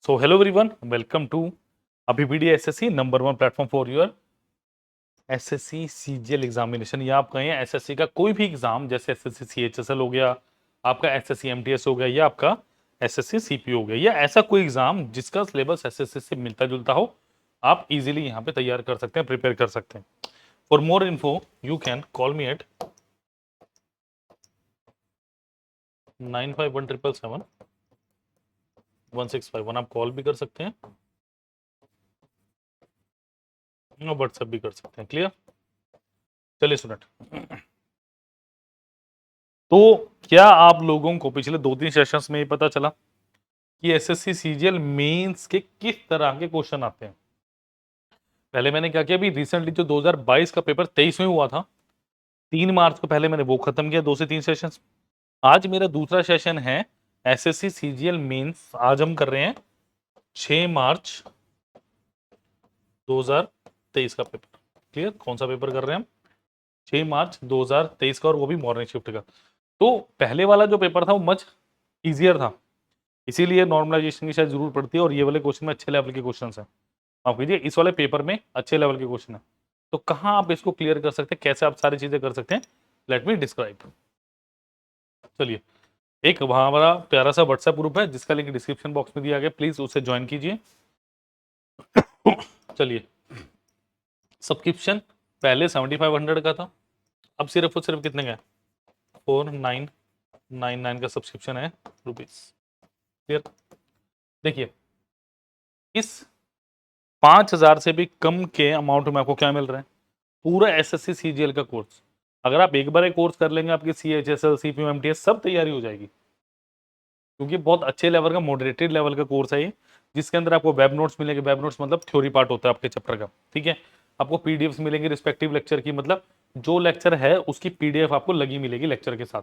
So hello everyone, welcome to अभिपीडी SSC number 1 platform for your SSC CGL examination. या आप कहें SSC का कोई भी एग्जाम, जैसे एसएससी सीएचएसएल हो गया, आपका एसएससी एमटीएस हो गया, या आपका एसएससी सीपी हो गया, या ऐसा कोई एग्जाम जिसका सिलेबस एसएससी से मिलता जुलता हो, आप इजीली यहाँ पे तैयार कर सकते हैं, प्रिपेयर कर सकते हैं। For more info you can call me at 9517771651। आप कॉल भी कर सकते हैं और व्हाट्सएप भी कर सकते हैं। क्लियर? चलिए स्टूडेंट, तो क्या आप लोगों को पिछले 2-3 सेशंस में ये पता चला कि एसएससी सीजीएल मेंस के किस तरह के क्वेश्चन आते हैं? पहले मैंने क्या किया, अभी रिसेंटली जो 2022 का पेपर 23 में हुआ था, 3 मार्च को पहले मैंने वो खत्म किया, 2 से 3 सेशंस। आज मेरा दूसरा सेशन है एसएससी सीजीएल मेंस। आज हम कर रहे हैं 6 मार्च 2023 का पेपर। क्लियर? कौन सा पेपर कर रहे हैं हम? 6 मार्च 2023 का, और वो भी मॉर्निंग शिफ्ट का। तो पहले वाला जो पेपर था वो मच इजियर था, इसीलिए नॉर्मलाइजेशन की शायद जरूरत पड़ती है, और ये वाले क्वेश्चन में अच्छे लेवल के क्वेश्चन हैं। आप कीजिए, इस वाले पेपर में अच्छे लेवल के क्वेश्चन है। तो कहाँ आप इसको क्लियर कर सकते हैं, कैसे आप सारी चीजें कर सकते हैं, लेट मी डिस्क्राइब। चलिए, एक वहां हमारा प्यारा सा व्हाट्सएप ग्रुप है जिसका लिंक डिस्क्रिप्शन बॉक्स में दिया गया, प्लीज उसे ज्वाइन कीजिए। चलिए, सब्सक्रिप्शन पहले 7500 का था, अब सिर्फ और सिर्फ कितने का है? 4999 का सब्सक्रिप्शन है रुपीज। क्लियर? देखिए, इस 5000 से भी कम के अमाउंट में आपको क्या मिल रहा है? पूरा एसएससी सीजीएल का कोर्स। अगर आप एक बार एक कोर्स कर लेंगे, आपकी सीएचएसएल सीपीयू एमटीएस सब तैयारी हो जाएगी, क्योंकि बहुत अच्छे लेवल का मॉडरेटेड लेवल का कोर्स है ये, जिसके अंदर आपको वेब नोट्स मिलेंगे। वेब नोट्स मतलब थ्योरी पार्ट होता है आपके चैप्टर का, ठीक है। आपको पीडीएफ मिलेंगे रिस्पेक्टिव लेक्चर की, मतलब जो लेक्चर है उसकी पीडीएफ आपको लगी मिलेगी लेक्चर के साथ,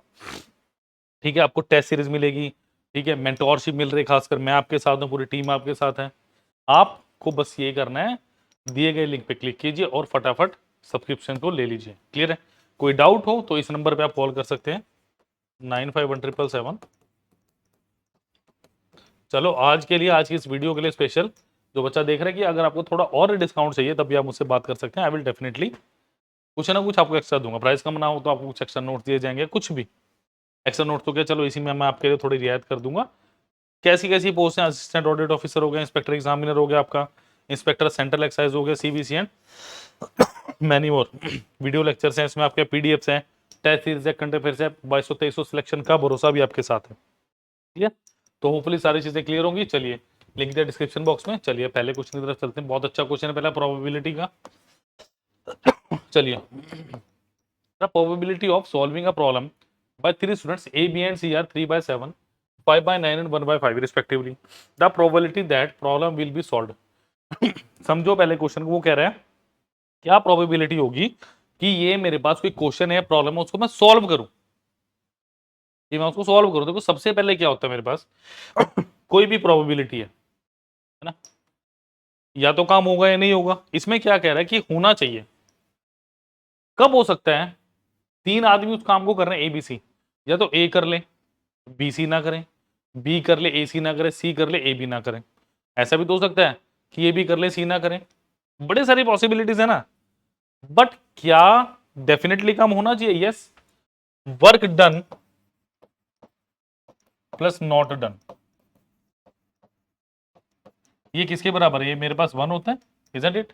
ठीक है। आपको टेस्ट सीरीज मिलेगी, ठीक है। मेंटोरशिप मिल रही है, खासकर मैं आपके साथ हूँ, पूरी टीम आपके साथ है। आपको बस ये करना है, दिए गए लिंक पे क्लिक कीजिए और फटाफट सब्सक्रिप्शन को ले लीजिए। क्लियर है? कोई डाउट हो तो इस नंबर पे आप कॉल कर सकते हैं, 951777। चलो, आज के लिए, आज की इस वीडियो के लिए स्पेशल, जो बच्चा देख रहा है, कि अगर आपको थोड़ा और डिस्काउंट चाहिए तब भी आप मुझसे बात कर सकते हैं। आई विल डेफिनेटली कुछ ना कुछ आपको एक्स्ट्रा दूंगा। प्राइस कम ना हो तो आपको कुछ एक्स्ट्रा नोट दिए जाएंगे, कुछ भी एक्स्ट्रा नोट तो क्या, चलो इसी में मैं आपके लिए थोड़ी रियायत कर दूंगा। कैसी कैसी पोस्ट हैं? असिस्टेंट ऑडिट ऑफिसर हो गया, इंस्पेक्टर एग्जामिनर हो गया, आपका इंस्पेक्टर सेंट्रल एक्साइज हो गया, CBC and many more. Video lectures हैं इसमें, आपके पीडीएफ्स हैं, टेस्ट सीरीज है, करंट अफेयर्स है, 2200-2300 सिलेक्शन का भरोसा भी आपके साथ है। ठीक है? तो होपफुली सारी चीजें क्लियर होंगी। चलिए, लिंक दिया डिस्क्रिप्शन बॉक्स में। चलिए, पहले क्वेश्चन की तरफ चलते हैं। बहुत अच्छा क्वेश्चन है पहला, प्रोबेबिलिटी का। चलिए, the probability of solving a problem by 3 students A, B and C are 3/7, 5/9 and 1/5 respectively. The probability that problem will be solved. समझो पहले क्वेश्चन को। वो कह रहा है क्या प्रोबेबिलिटी होगी कि ये मेरे पास कोई क्वेश्चन है, प्रॉब्लम है, उसको मैं सॉल्व करूं, कि मैं उसको सॉल्व करूं। देखो, सबसे पहले क्या होता है मेरे पास, कोई भी प्रोबेबिलिटी है ना, या तो काम होगा या नहीं होगा। इसमें क्या कह रहा है कि होना चाहिए। कब हो सकता है? 3 आदमी उस काम को कर रहे हैं, एबीसी, या तो ए कर ले, बी सी ना करें, बी कर ले, ए सी ना करे, सी कर ले, ए बी ना करें। ऐसा भी तो हो सकता है कि ए बी कर ले, सी ना करें। बड़े सारी पॉसिबिलिटीज है ना। बट क्या डेफिनेटली काम होना चाहिए? Yes. Work done plus not done, ये किसके बराबर है? ये मेरे पास 1 होता है, इजंट इट?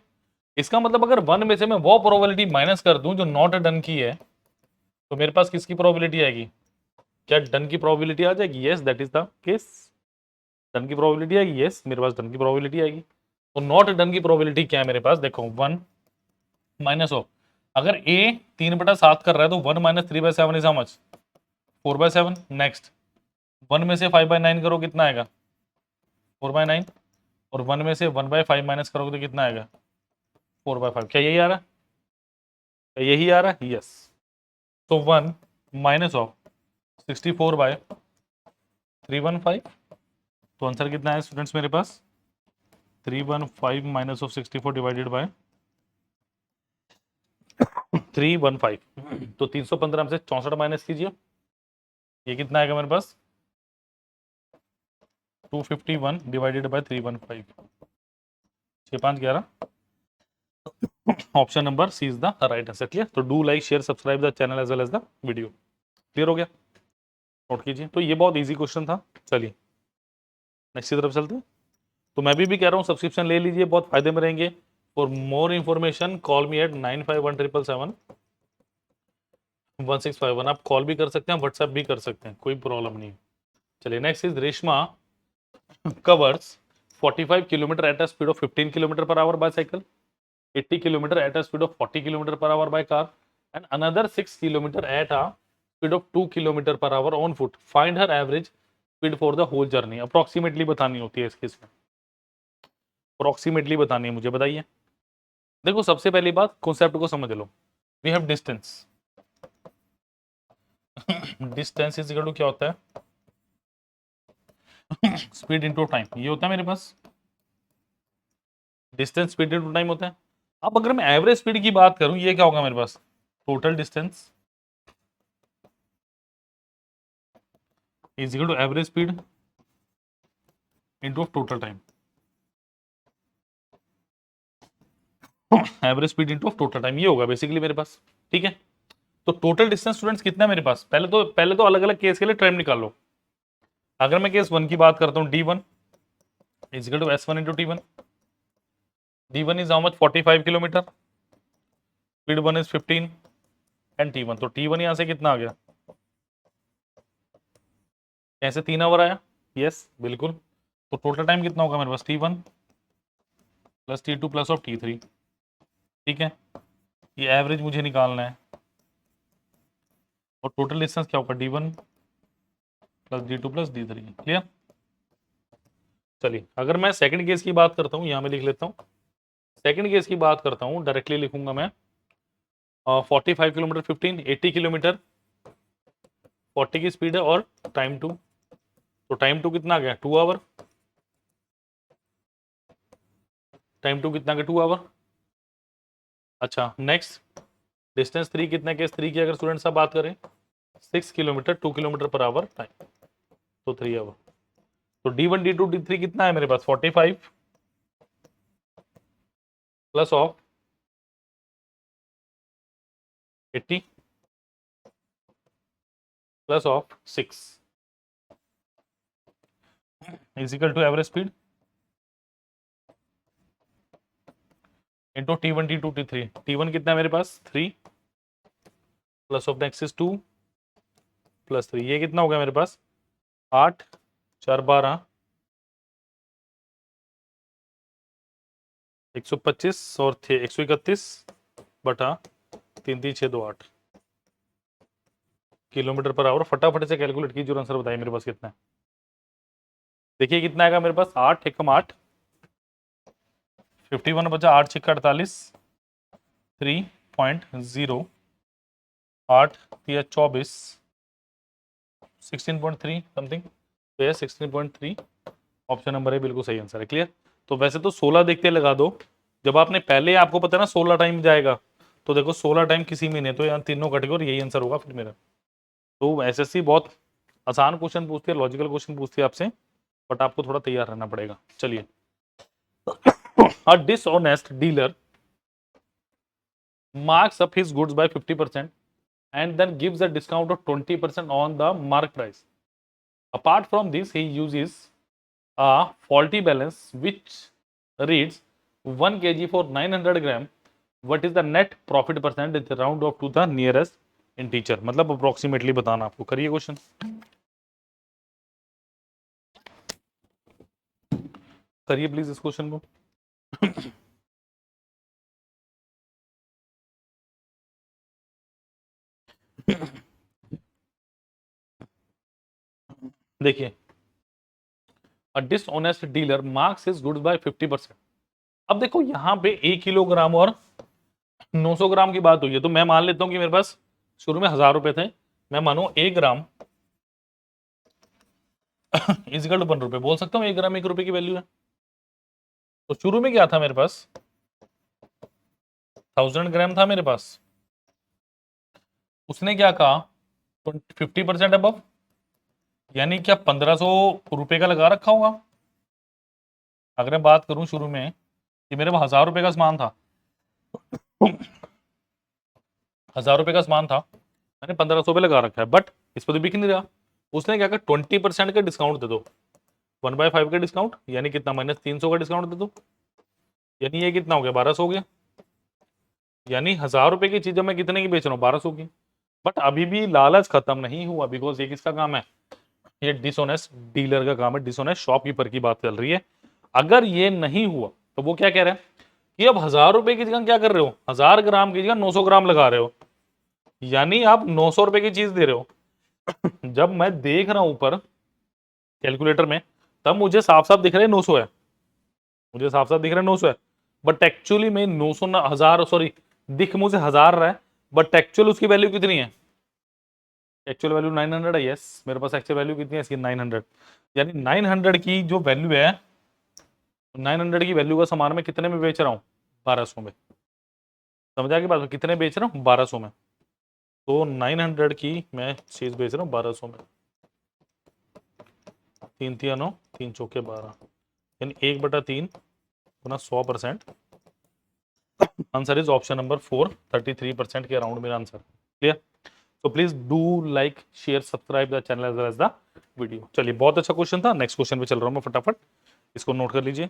इसका मतलब अगर 1 में से मैं वो प्रोबेबिलिटी माइनस कर दूं जो नॉट डन की है, तो मेरे पास किसकी प्रोबेबिलिटी आएगी? क्या डन की प्रोबेबिलिटी आ जाएगी? Yes, that is the case. Done की प्रोबेबिलिटी आएगी, यस, मेरे पास डन की प्रोबेबिलिटी आएगी। तो नॉट डन की प्रोबेबिलिटी क्या है मेरे पास? देखो, 1 माइनस ऑफ, अगर ए 3/7 कर रहा है तो 1 minus 3/7 is how much? 4/7। Next, 1 में से 5/9 करो, कितना आएगा? 4/9। और 1 में से 1/5 माइनस करोगे तो कितना आएगा? 4/5। क्या यही आ रहा है? क्या यही आ रहा है? यस। तो 1 माइनस ऑफ 64/315, तो आंसर कितना है स्टूडेंट्स मेरे पास? 315 माइनस ऑफ 64 डिवाइडेड बाय 315। तो 315 से 64 माइनस कीजिए, ये कितना आएगा मेरे पास? 251 divided by 315, 6 5 11। Option number C is the right answer. Clear? तो do like share subscribe the channel as well as the video. Clear हो गया? नोट कीजिए। तो ये बहुत इजी क्वेश्चन था। चलिए नेक्स्ट की तरफ चलते हैं। तो मैं भी कह रहा हूँ सब्सक्रिप्शन ले लीजिए, बहुत फायदे में रहेंगे। For more information call me at 9517771651। आप कॉल भी कर सकते हैं, व्हाट्सएप भी कर सकते हैं, कोई प्रॉब्लम नहीं। चलिए next is Reshma covers 45 kilometre at a speed of 15 kilometre per hour by cycle, 80 kilometer at a speed of 40 kilometer per hour by car, and another 6 kilometer at a speed of 2 kilometer per hour on foot. Find her average speed for the whole journey. Approximately बतानी होती है इस case में, approximately बतानी है मुझे, बताइए। देखो सबसे पहली बात कॉन्सेप्ट को समझ लो। We have distance, distance is equal to क्या होता है? स्पीड इनटू टाइम, ये होता है मेरे पास। डिस्टेंस स्पीड इनटू टाइम होता है। अब अगर मैं एवरेज स्पीड की बात करूं, ये क्या होगा मेरे पास? Total distance is equal to average speed into total time. Average speed into total time, ये होगा बेसिकली मेरे पास। ठीक है? तो टोटल डिस्टेंस स्टूडेंट्स कितना है मेरे पास? पहले तो अलग अलग केस के लिए टाइम निकाल लो। अगर मैं केस 1 की बात करता हूं, d1 is equal to s1 into t1। d1 is how much? 45 kilometre, speed 1 is 15 and t1। तो t1 यहां से कितना आ गया? ऐसे 3 आवर आया। यस बिल्कुल। तो टोटल टाइम कितना होगा मेरे पास? t1 plus t2 plus of t3। ठीक है? ये एवरेज मुझे निकालना है। और टोटल डिस्टेंस क्या होगा? d1 plus d2 plus d3। Clear? चलिए अगर मैं सेकंड केस की बात करता हूँ, यहां में लिख लेता हूँ। सेकंड केस की बात करता हूँ, डायरेक्टली लिखूंगा मैं। 45 किलोमीटर 15, 80 किलोमीटर 40 की स्पीड है, और टाइम 2। तो टाइम 2 कितना आ गया? 2 आवर। टाइम 2 कितना गया? 2 आवर। अच्छा नेक्स्ट डिस्टेंस 3 कितना? केस 3 की अगर स्टूडेंट साहब बात करें, 6 kilometre 2 kilometre per our time, तो 3 आवर। तो d1 d2 d3 कितना है मेरे पास? 45 plus of 80 plus of 6 is equal to average speed into t1 t2 t3। t1 कितना है मेरे पास? 3 plus of next is 2 plus 3। ये कितना हो गया मेरे पास? 8 4 12 125 और थे 131 बटा 3 3 6 2 8 किलोमीटर पर आवर। फटाफट से कैलकुलेट कीजिए और आंसर बताइए मेरे पास कितना है। देखिए कितना आएगा मेरे पास? 8 एकम 8, 51 बचा 8 6 48, 3.0, 8 या 24, 16.3 समथिंग। तो ये 16.3 ऑप्शन नंबर है, बिल्कुल सही आंसर है। क्लियर? तो वैसे तो 16 देखते लगा दो। जब आपने पहले, आपको पता है ना 16 टाइम जाएगा, तो देखो 16 टाइम किसी महीने, तो यहाँ तीनों कटेगा और यही आंसर होगा फिर मेरा। तो एसएससी बहुत आसान क्वेश्चन पूछती है, लॉजिकल क्वेश्चन पूछती है आपसे, बट आपको थोड़ा तैयार रहना पड़ेगा। चलिए a dishonest dealer marks up his goods by 50% and then gives a discount of 20% on the mark price. Apart from this, he uses a faulty balance which reads 1 kg for 900 gram. What is the net profit percentage? Round off to the nearest integer. मतलब approximately बताना आपको। करिए question, करिए please इस question को। देखिए a dishonest dealer marks his goods by 50%। अब देखो यहाँ पे 1 किलोग्राम और 900 ग्राम की बात हुई है, तो मैं मान लेता हूं कि मेरे पास शुरू में 1000 रुपए थे। मैं मानू 1 ग्राम इजिकल टू 1 रुपए, बोल सकता हूँ 1 ग्राम 1 रुपए की वैल्यू है। तो शुरू में क्या था मेरे पास? 1000 ग्राम था मेरे पास। उसने क्या कहा? 50% अबव, यानी क्या 1500 रुपए का लगा रखा होगा। अगर मैं बात करूं शुरू में कि मेरे पास 1000 रुपए का सामान था, 1000 रुपए का सामान था, मैंने 1500 पे लगा रखा है, बट इस पर तो बिक नहीं रहा। उसने क्या कहा, 20% का डिस्काउंट दे दो, 1/5 का डिस्काउंट, यानी कितना, -300 का डिस्काउंट दे दो, यानी ये कितना हो गया, 1200 हो गया। यानी 1000 रुपए की चीज मैं कितने की बेच रहा हूँ, 1200 की। बट अभी भी लालच खत्म नहीं हुआ, बिकॉज ये किसका काम है, ये डिसऑनेस्ट डीलर का काम है, डिसऑनेस्ट शॉपकीपर की बात चल रही है। अगर ये नहीं हुआ तो वो क्या कह रहा है कि अब 1000 रुपए की जगह क्या कर रहे हो, 1000 ग्राम की जगह 900 ग्राम लगा रहे हो, यानी आप 900 रुपए की चीज दे रहे हो। जब मैं देख रहा हूं ऊपर कैलकुलेटर में, तब मुझे साफ साफ दिख रहा है 900 है, मुझे साफ साफ दिख रहा है 900 है, बट एक्चुअली में 900 ना 1000, सॉरी, दिख मुझे 1000 रहा है, बट एक्चुअल उसकी वैल्यू कितनी है, एक्चुअल वैल्यू 900 है। यस, मेरे पास एक्चुअल वैल्यू कितनी है इसकी, 900। यानी 900 की जो वैल्यू है, 900 की वैल्यू का सामान मैं कितने में बेच रहा हूँ, 1200 में। समझा की बात, कितने बेच रहा हूँ, 1200 में। तो 900 की मैं चीज बेच रहा हूँ 1200 में, 3 3 9, 3 चौके 12, यानी 1/3 गुना 100%। आंसर इज ऑप्शन नंबर 4, 33% के अराउंड मेरा आंसर। क्लियर? तो please do like share subscribe the channel as well as the video. चलिए, बहुत अच्छा क्वेश्चन था, नेक्स्ट क्वेश्चन पे चल रहा हूं मैं फटाफट, इसको नोट कर लीजिए।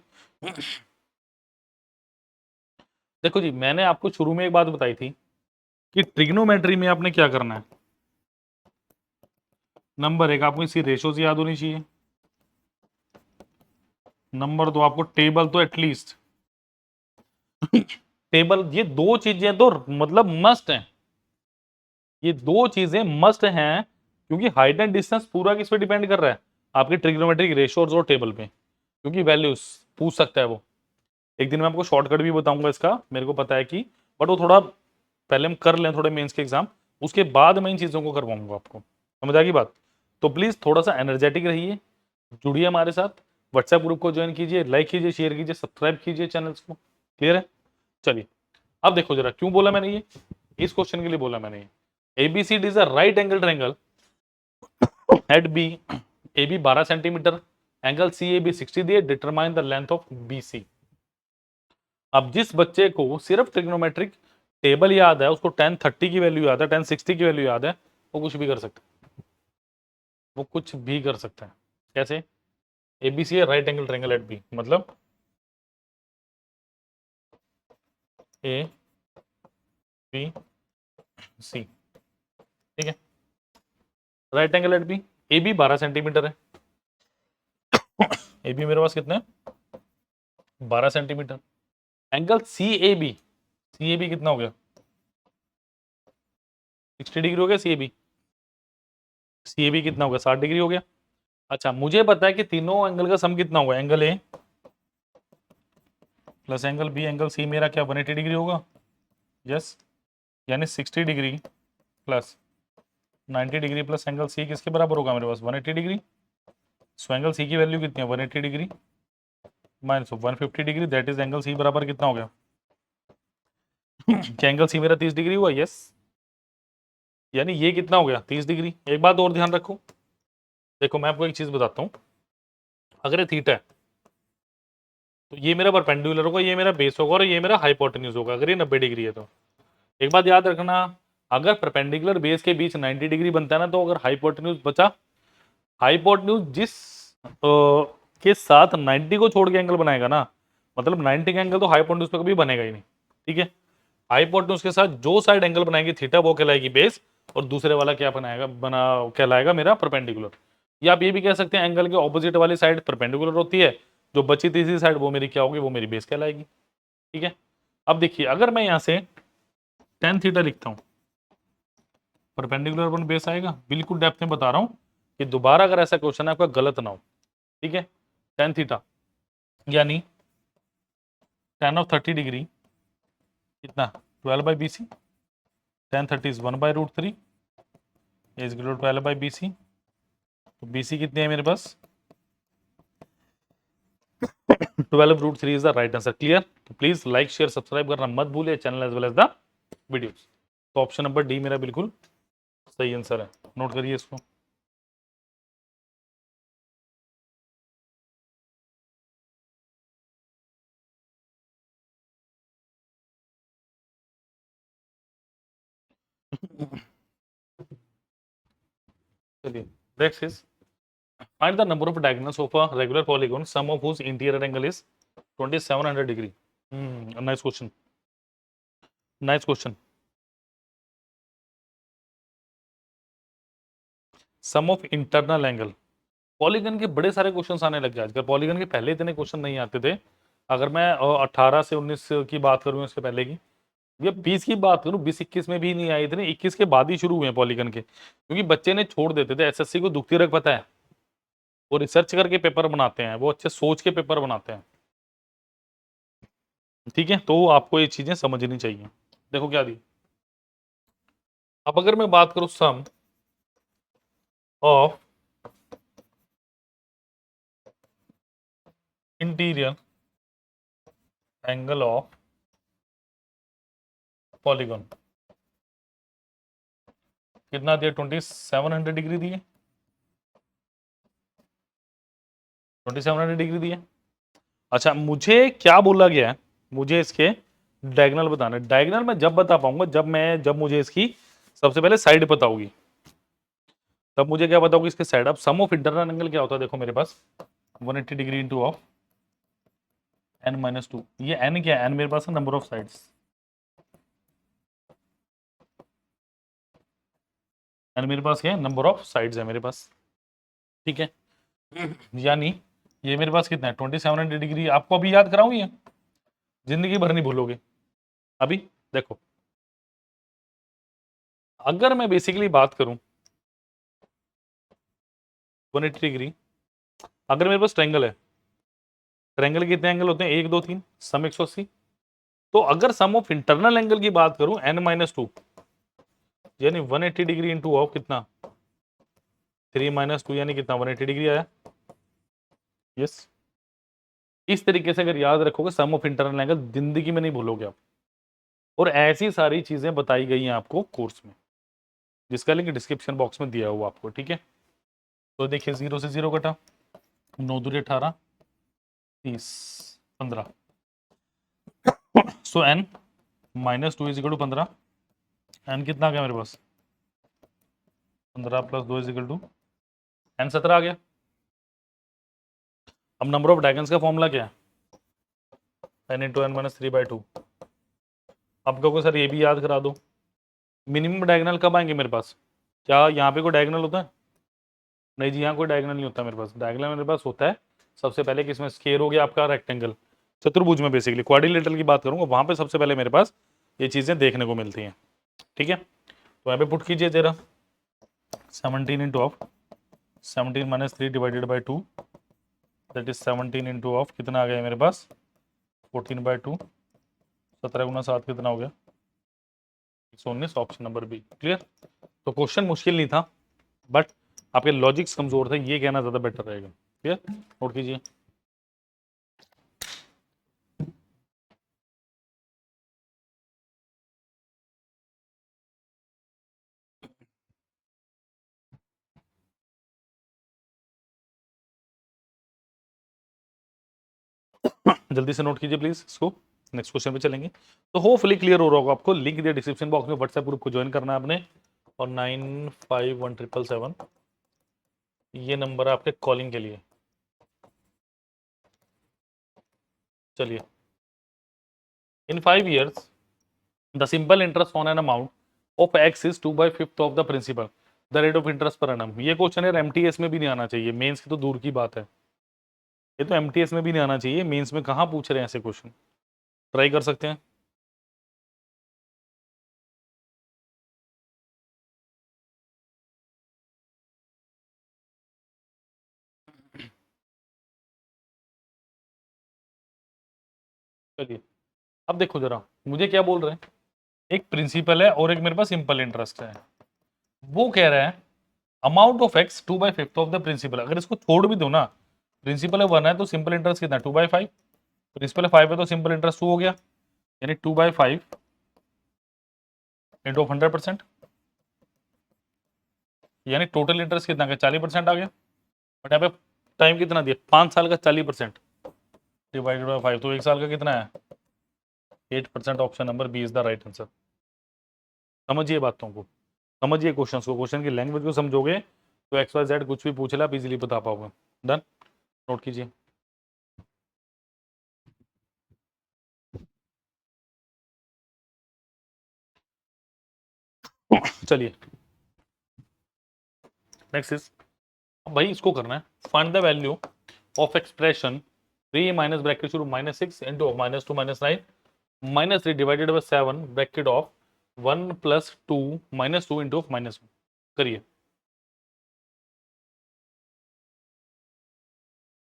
देखो जी, मैंने आपको शुरू में एक बात बताई थी कि ट्रिग्नोमेट्री में आपने क्या करना है। नंबर 1, आपको इसकी रेशोज याद होनी चाहिए। नंबर 2, आपको टेबल तो एटलीस्ट टेबल, ये दो चीजें तो मतलब मस्ट हैं, ये दो चीजें मस्ट हैं, क्योंकि हाइट एंड डिस्टेंस पूरा किस पे डिपेंड कर रहा है, आपकी ट्रिग्नोमेट्रिक रेशोज और टेबल पे, क्योंकि वैल्यूज पूछ सकता है वो। एक दिन मैं आपको शॉर्टकट भी बताऊंगा इसका, मेरे को पता है कि, बट वो थोड़ा पहले हम कर लें थोड़े मेंस के एग्जाम, उसके बाद मैं इन चीजों को करवाऊंगा आपको। समझ आ गई बात? तो प्लीज थोड़ा सा एनर्जेटिक रहिए, जुड़िए हमारे साथ, व्हाट्सएप ग्रुप को ज्वाइन कीजिए, लाइक कीजिए, शेयर कीजिए, सब्सक्राइब कीजिए चैनल्स को। क्लियर है? चलिए, अब देखो जरा, क्यों बोला मैंने ये, इस क्वेश्चन के लिए बोला मैंने ये, ABCD is a right angle triangle at B, A B 12 centimetre, angle C A B 60 दिए, determine the length of B C. अब जिस बच्चे को सिर्फ ट्रिग्नोमेट्रिक टेबल याद है, उसको 1030 की वैल्यू याद है, 1060 की वैल्यू याद है, वो कुछ भी कर सकता है, वो कुछ भी कर सकता है। कैसे? एबीसी है right angle triangle at B, मतलब ए बी सी, ठीक है, right angle at B, A B 12 centimetre है, ए बी मेरे पास कितना है, 12 centimetre, angle C A B कितना हो गया, 60 डिग्री हो गया, सी ए बी कितना हो गया, 60 डिग्री हो गया। अच्छा, मुझे पता है कि तीनों एंगल का सम कितना होगा, angle A plus angle B, angle C मेरा क्या 180 डिग्री होगा। यस, यानी 60 degree plus 90 degree plus angle C किसके बराबर होगा मेरे पास, 180 डिग्री। सो एंगल सी की वैल्यू कितनी है, 180 degree minus 150 degree, that is angle C बराबर कितना हो गया क्या एंगल सी मेरा 30 डिग्री हुआ। यस, यानी ये कितना हो गया, 30 डिग्री। एक बात और ध्यान रखो, देखो मैं आपको एक चीज बताता हूँ, अगर ये थीटा है तो ये मेरा परपेंडिकुलर होगा, ये मेरा बेस होगा, और ये मेरा हाइपोटेन्यूज होगा, अगर ये 90 डिग्री है तो। एक बात याद रखना, अगर परपेंडिकुलर बेस के बीच 90 डिग्री बनता है ना, तो अगर हाइपोटेन्यूज बचा, हाइपोटेन्यूज जिस के साथ 90 को छोड़ के एंगल बनाएगा ना, मतलब 90 का एंगल तो हाइपोटेन्यूज पे कभी बनेगा ही नहीं, ठीक है। हाइपोटेन्यूज के साथ जो साइड एंगल बनाएगी थीटा, वो कहलाएगी बेस, और दूसरे वाला क्या बनाएगा, बना कहलाएगा मेरा परपेंडिकुलर। या आप ये भी कह सकते हैं एंगल के ऑपोजिट वाली साइड परपेंडिकुलर होती है, जो बची तीसरी साइड वो मेरी क्या होगी, वो मेरी बेस कहलाएगी, ठीक है। अब देखिए, अगर मैं यहाँ से टेन थीटा लिखता हूँ, परपेंडिकुलर वन बेस आएगा, बिल्कुल डेप्थ में बता रहा हूँ कि दोबारा अगर ऐसा क्वेश्चन है आपका गलत ना हो, ठीक है। टेन थीटा यानी टेन ऑफ 30 डिग्री कितना, 12 by B C, tan 30 is 1/√3 is 12 by B C, तो बी सी कितनी है मेरे पास 12√3 is the right answer. Clear? तो प्लीज लाइक शेयर सब्सक्राइब करना मत भूलिए channel as well as the videos. तो ऑप्शन नंबर डी मेरा बिल्कुल सही आंसर है, नोट करिए इसको। चलिए next is find the number of diagonals of a regular polygon sum of whose interior angle is 2700 degree. Nice question, nice question. Sum of internal angle, polygon के बड़े सारे क्वेश्चंस आने लग गए आजकल। पॉलीगन के पहले इतने क्वेश्चन नहीं आते थे। अगर मैं 18 से 19 की बात करूं, इसके पहले की या 20 की बात करूं, 20-21 में भी नहीं आए थे, 21 के बाद ही शुरू हुए हैं पॉलीगन के, क्योंकि बच्चे ने छोड़ देते थे। एसएससी को दुखती रख पता है, वो रिसर्च करके पेपर बनाते हैं, वो अच्छे सोच के पेपर बनाते हैं, ठीक है। तो आपको ये चीजें समझनी चाहिए। देखो क्या दी, अब अगर मैं बात करूं sum of interior angle of polygon, कितना दिया? 2700 डिग्री दिए, 2700 डिग्री दिए। अच्छा, मुझे क्या बोला गया है, मुझे इसके डायगोनल बताना है। डायगोनल मैं जब बता पाऊंगा जब मुझे इसकी सबसे पहले साइड पता होगी, तब मुझे क्या बताओगे इसके साइड। अब सम ऑफ इंटरनल एंगल क्या होता है, देखो मेरे पास 180 डिग्री इंटू ऑफ n-2। ये n क्या है? n मेरे पास है नंबर ऑफ साइड्स, n मेरे पास क्या है? नंबर ऑफ साइड्स है मेरे पास, ठीक है। यानी ये मेरे पास कितना है? 2700 डिग्री। आपको अभी याद कराऊं, ये जिंदगी भर नहीं भूलोगे। अभी देखो, अगर मैं बेसिकली बात करूं 180 डिग्री, अगर मेरे पास ट्रायंगल है, ट्रायंगल के कितने एंगल होते हैं? 1 2 3, सम 180। तो अगर सम ऑफ इंटरनल एंगल की बात करूं n-2, यानी 180 डिग्री इंटू ऑफ कितना? 3-2, यानी कितना? 180 डिग्री आया। यस, इस तरीके से अगर याद रखोगे सम ऑफ इंटरनल एंगल, जिंदगी में नहीं भूलोगे आप। और ऐसी सारी चीजें बताई गई हैं आपको कोर्स में, जिसका लिंक डिस्क्रिप्शन बॉक्स में दिया हुआ आपको, ठीक है। तो देखिए 0 से 0 कटा, 9 दूरी 18, 30, 15। So n-2 is equal to 15। n कितना आ गया मेरे पास? 15 + 2 इज इक्वल टू n 17 आ गया। अब नंबर ऑफ डायगोनल्स का फॉर्मूला क्या है? n into n minus 3/2। अब कहोगे सर ये भी याद करा दो। मिनिमम डायगोनल कब आएंगे मेरे पास? क्या यहाँ पे कोई डायगोनल होता है? नहीं जी, यहाँ कोई डायगोनल नहीं होता मेरे पास। डायगोनल मेरे पास होता है सबसे पहले किसमें? स्क्वायर हो गया आपका, रेक्टेंगल, चतुर्भुज में। बेसिकली क्वाड्रिलेटरल की बात करूंगा, वहां पे सबसे पहले मेरे पास ये चीजें देखने को मिलती हैं, ठीक है। तो यहाँ पे पुट कीजिए तेरा 17 into of 17 minus 3 divided by 2, that is 17 into of कितना आ गया मेरे पास? 14/2। 17 गुना 7 कितना हो गया? 119। Option number B clear. तो क्वेश्चन मुश्किल नहीं था, बट आपके लॉजिक्स कमजोर थे, ये कहना ज्यादा बेटर रहेगा। क्लियर, नोट कीजिए। जल्दी से नोट कीजिए प्लीज इसको, नेक्स्ट क्वेश्चन पे चलेंगे। तो होपफुली क्लियर हो रहा होगा आपको। लिंक दिया डिस्क्रिप्शन बॉक्स में, व्हाट्सएप ग्रुप को ज्वाइन करना है आपने। और 951777 ये नंबर है आपके कॉलिंग के लिए। चलिए, in 5 years the simple interest on an amount of x is 2/5 of the principal, the rate of interest per annum. ये क्वेश्चन यार एमटीएस में भी नहीं आना चाहिए, मेंस की तो दूर की बात है। ये तो एमटीएस में भी नहीं आना चाहिए, मेंस में कहाँ पूछ रहे हैं ऐसे क्वेश्चन। ट्राई कर सकते हैं। चलिए, अब देखो जरा मुझे क्या बोल रहे हैं। एक प्रिंसिपल है और एक मेरे पास सिंपल इंटरेस्ट है। वो कह रहा है amount of x 2/5 of the principal. अगर इसको छोड़ भी दो ना, प्रिंसिपल है 1 है तो सिंपल इंटरेस्ट कितना? 2/5। प्रिंसिपल 5 है तो सिंपल इंटरेस्ट 2 हो गया, यानी 2/5 इंटू 100%, यानी टोटल इंटरेस्ट कितना का? 40% आ गया। बट यहाँ पे टाइम कितना दिया? 5 साल का 40% डिवाइडेड बाई 5, तो 1 साल का कितना है? 8%। Option number B is the right answer. समझिए बातों को, समझिए क्वेश्चन को, क्वेश्चन की लैंग्वेज को समझोगे तो एक्स वाई जेड कुछ भी पूछ ले आप इजीली बता पाओगे। डन, नोट कीजिए। चलिए नेक्स्ट इज, भाई इसको करना है, find the value of expression 3 minus bracket शुरू -6 into -2 -9 -3 divided by 7 bracket of 1 + 2 -2 into -1। करिए।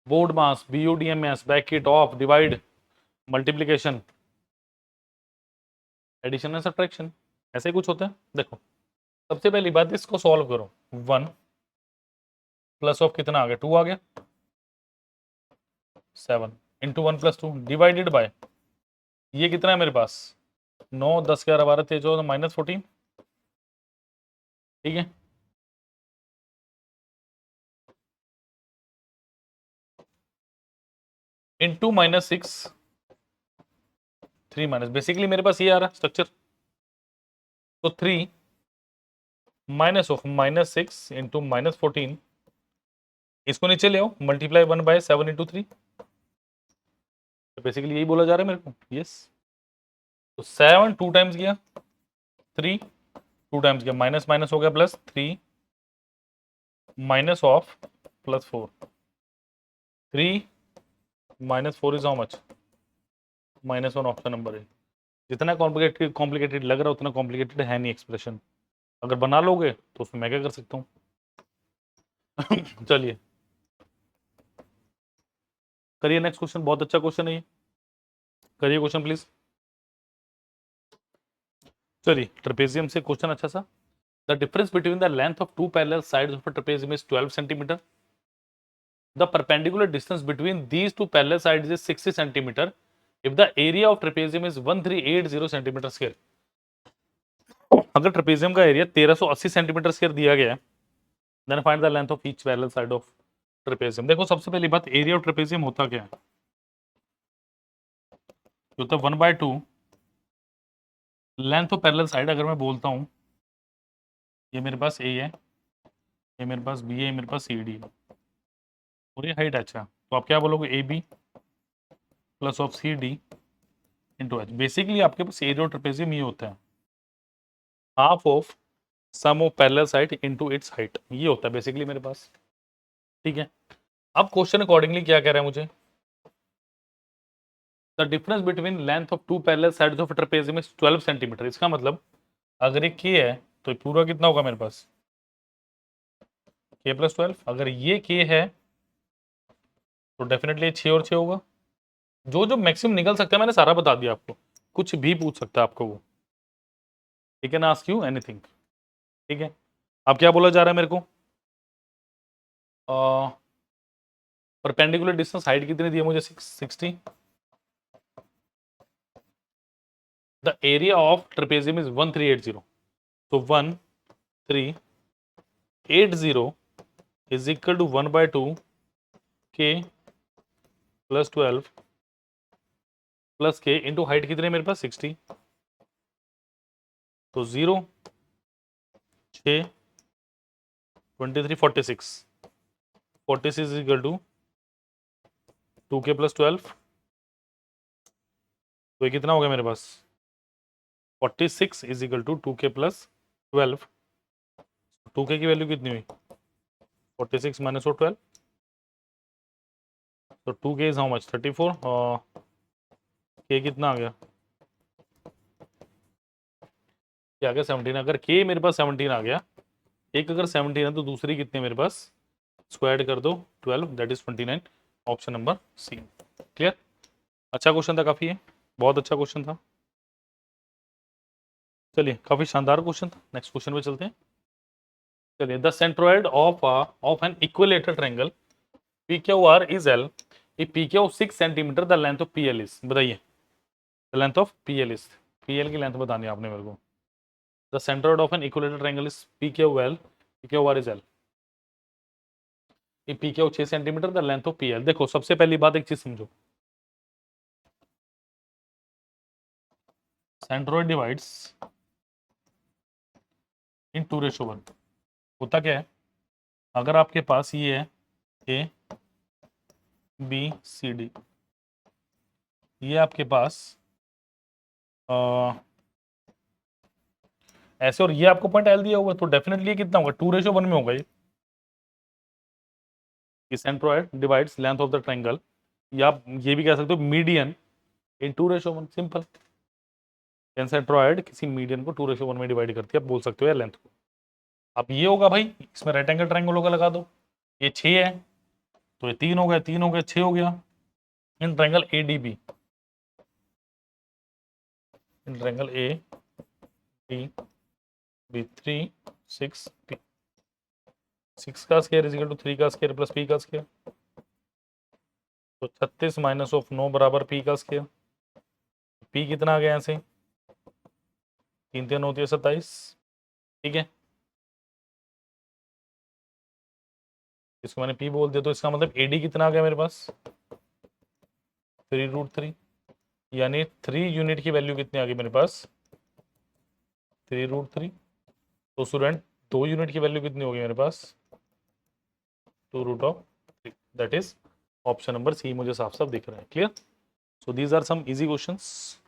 BODMAS BUDMS bracket of divide multiplication addition and subtraction, ऐसे ही कुछ होता है। देखो सबसे पहली बात इसको सॉल्व करो। 1 प्लस ऑफ कितना आ गया, 2 आ गया, 7 इंटू 1 + 2 डिवाइडेड बाय ये कितना है मेरे पास, 9 10 11 12 13 14 -14, ठीक है। इंटू -6 3 माइनस, बेसिकली मेरे पास ये आ रहा है स्ट्रक्चर। तो 3 माइनस ऑफ -6 इंटू -14, इसको नीचे ले आओ, मल्टीप्लाई 1/7 इंटू 3। तो बेसिकली यही बोला जा रहा है मेरे को, यस। तो 7 2 टाइम्स गया, 3 2 टाइम्स गया, माइनस माइनस हो गया plus, 3 minus of +4, 3 -4 is how much, -1। Option number है। जितना कॉम्प्लिकेटेड लग रहा है उतना कॉम्प्लिकेटेड है नहीं एक्सप्रेशन, अगर बना लोगे तो उसमें मैं क्या कर सकता हूँ। चलिए करिए नेक्स्ट क्वेश्चन, बहुत अच्छा क्वेश्चन है ये, करिए क्वेश्चन प्लीज। चलिए ट्रेपेजियम से क्वेश्चन अच्छा सा। The difference between the length of two parallel sides of a trapezium is 12 centimetre. The perpendicular distance between these two parallel sides is 60 centimetre if the area of trapezium is 1380 centimetre square. अगर trapezium का area 1380 centimetre square दिया गया है, then find the length of each parallel side of trapezium. देखो सबसे पहली बात, area of trapezium होता क्या है, होता है 1/2 लेंथ ऑफ पैरेलल साइड। अगर मैं बोलता हूँ ये मेरे पास ए है, ये मेरे पास बी है, ये मेरे पास सी डी है और ये हाइट अच्छा, तो आप क्या बोलोगे, A B plus of C D into H. Basically आपके पास एरिया ऑफ ट्रेपेजियम ये होता है half of sum of parallel side into its height, ये होता है बेसिकली मेरे पास, ठीक है। अब क्वेश्चन अकॉर्डिंगली क्या कह रहा है मुझे, the difference between length of two parallel sides of trapezium is 12 centimetre. इसका मतलब अगर ये के है तो ये पूरा कितना होगा मेरे पास, के + 12। अगर ये के है तो डेफिनेटली 6 और 6 होगा। जो जो मैक्सिमम निकल सकता है मैंने सारा बता दिया आपको, कुछ भी पूछ सकता है आपको वो, he can ask you anything, ठीक है। अब क्या बोला जा रहा है मेरे को, परपेंडिकुलर डिस्टेंस हाइट कितनी दी है मुझे, 60। The area of trapezium is 1380, तो 1380 इज इक्वल टू 1/2 के + 12 प्लस के इंटू हाइट कितने मेरे पास 60, तो 0 6 23 46 46 इज इक्वल टू 2k + 12, तो ये कितना हो गया मेरे पास, 46 is equal to 2k + 12। 2k की वैल्यू कितनी हुई, 46 माइनस 12, तो 2k इज हाउ मच 34 और k कितना आ गया, क्या आ गया 17। अगर k मेरे पास 17 आ गया, एक अगर 17 है तो दूसरी कितनी मेरे पास, स्क्वायर कर दो 12 that is 29। Option number C. Clear, अच्छा क्वेश्चन था काफी है, बहुत अच्छा क्वेश्चन था। चलिए काफी शानदार क्वेश्चन था, नेक्स्ट क्वेश्चन पे चलते हैं। चलिए the centroid of an equilateral triangle PQR is L if PQ 6 centimetre, the length of PL is, बताइए the length of PL is, PL की लेंथ बतानी है आपने मेरे को। The centroid of an equilateral triangle is PQL, PQR is L if PQ 6 centimetre, the length of PL। देखो सबसे पहली बात एक चीज समझो, सेंट्रोइड डिवाइड्स इन 2/1। होता क्या है, अगर आपके पास ये है ए बी सी डी, ये आपके पास ऐसे, और ये आपको पॉइंट एल दिया हुआ, तो डेफिनेटली कितना होगा, 2:1 में होगा ये centroid divides length of the triangle, या आप ये भी कह सकते हो मीडियन इन 2:1, सिंपल। सेंट्रोइड किसी मीडियन को 2:1 में डिवाइड करती है, आप बोल सकते हो या लेंथ को। अब ये होगा भाई, इसमें राइट एंगल ट्रायंगल होगा, लगा दो, ये 6 है तो ये 3 हो गया, 3 हो गया, 6 हो गया। In triangle A D B, in triangle A D B 3 6 P, 6 का स्क्वायर इज इक्वल टू 3 का स्क्वायर प्लस पी का स्क्वायर, तो 36 माइनस ऑफ 9 बराबर पी का स्क्वायर। पी कितना आ गया यहाँ से, 3 3 होती है 27, ठीक है, इसको मैंने पी बोल दिया, तो इसका मतलब एडी कितना आ गया मेरे पास, 3√3, यानी 3 यूनिट की वैल्यू कितनी आ गई मेरे पास, 3√3। तो स्टूडेंट 2 यूनिट की वैल्यू कितनी होगी मेरे पास, 2√3, that is option number C मुझे साफ साफ दिख रहा है। Clear? So these are some easy questions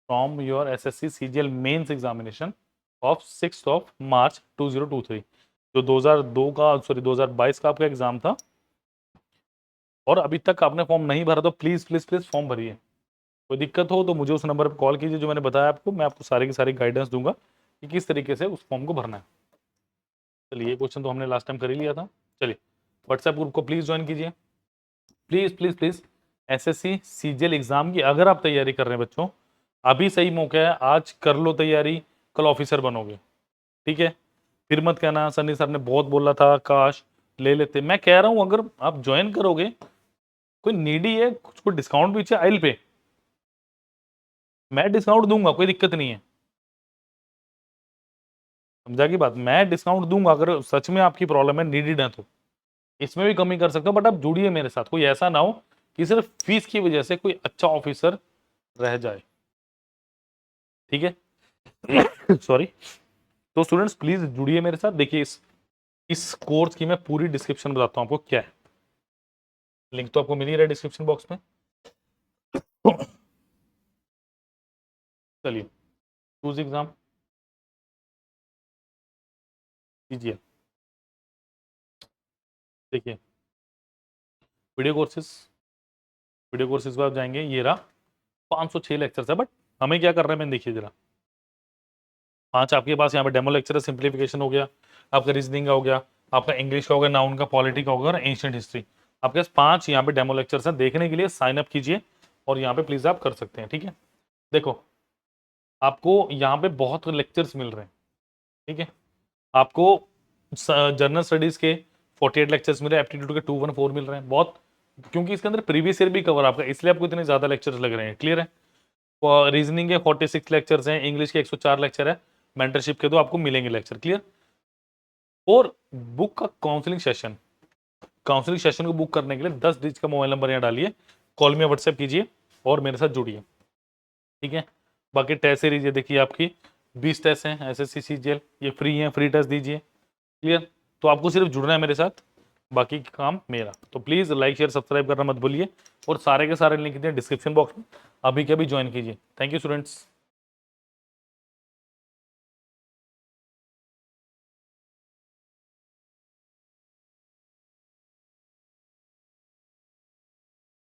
from your SSC CGL mains examination of 6 March 2023, जो 2022 का आपका एग्जाम था। और अभी तक आपने फॉर्म नहीं भरा तो प्लीज प्लीज प्लीज फॉर्म भरिए। कोई दिक्कत हो तो मुझे उस नंबर पर कॉल कीजिए जो मैंने बताया आपको, मैं आपको सारी की सारी गाइडेंस दूंगा कि किस तरीके से उस फॉर्म को भरना है। चलिए, ये क्वेश्चन तो हमने लास्ट टाइम कर ही लिया था। चलिए, व्हाट्सएप ग्रुप को प्लीज ज्वाइन कीजिए, please please please. SSC CGL exam की अगर आप तैयारी कर रहे हैं बच्चों, अभी सही मौका है, आज कर लो तैयारी, कल ऑफिसर बनोगे, ठीक है। फिर मत कहना सनी सर ने बहुत बोला था, काश ले लेते। मैं कह रहा हूं अगर आप ज्वाइन करोगे, कोई नीडी है, कुछ को डिस्काउंट भी चाहिए आइल पे, मैं डिस्काउंट दूंगा, कोई दिक्कत नहीं है, समझा की बात। मैं डिस्काउंट दूंगा अगर सच में आपकी प्रॉब्लम है, नीडेड है, तो इसमें भी कमी कर सकते हो, बट आप जुड़िए मेरे साथ। कोई ऐसा ना हो कि सिर्फ फीस की वजह से कोई अच्छा ऑफिसर रह जाए, ठीक है। सॉरी। तो स्टूडेंट्स प्लीज जुड़िए मेरे साथ। देखिए, इस कोर्स की मैं पूरी डिस्क्रिप्शन बताता हूं आपको क्या है। लिंक तो आपको मिल ही रहा है डिस्क्रिप्शन बॉक्स में। चलिए, चूज एग्जाम कीजिए। देखिए, वीडियो कोर्सेज पर आप जाएंगे, ये रहा 506 लेक्चर्स है, बट हमें क्या कर रहे हैं, मैंने देखिए जरा। 5 आपके पास यहाँ पे डेमो लेक्चर है, सिंप्लीफिकेशन हो गया, आपका रीजनिंग का हो गया, आपका इंग्लिश का हो गया, नाउन का, पॉलिटी का होगा और एंशिएंट हिस्ट्री। आपके पास 5 यहाँ पे डेमो लेक्चर्स हैं। देखने के लिए साइन अप कीजिए और यहाँ पे प्लीज आप कर सकते हैं, ठीक है। देखो, आपको यहाँ पे बहुत लेक्चर्स मिल रहे हैं, ठीक है। आपको जनरल स्टडीज के 48 लेक्चर्स मिल रहे हैं, एप्टीट्यूड के 214 मिल रहे हैं, बहुत, क्योंकि इसके अंदर प्रीवियस ईयर भी कवर आपका, इसलिए आपको इतने ज्यादा लेक्चर्स लग रहे हैं। क्लियर है? रीजनिंग के 46 लेक्चर्स हैं, इंग्लिश के 104 लेक्चर है, मेंटरशिप के तो आपको मिलेंगे लेक्चर। क्लियर? और बुक का काउंसलिंग सेशन को बुक करने के लिए 10 डिजिट का मोबाइल नंबर यहाँ डालिए, कॉल में व्हाट्सएप कीजिए और मेरे साथ जुड़िए, ठीक है। बाकी टेस्ट सीरीज, ये देखिए आपकी 20 टेस्ट हैं एसएससी सीजीएल, ये फ्री हैं, फ्री टेस्ट दीजिए। क्लियर? तो आपको सिर्फ जुड़ना है मेरे साथ, बाकी काम मेरा। तो प्लीज लाइक शेयर सब्सक्राइब करना मत भूलिए, और सारे के सारे लिंक दिए डिस्क्रिप्शन बॉक्स में, अभी के अभी ज्वाइन कीजिए। Thank you students.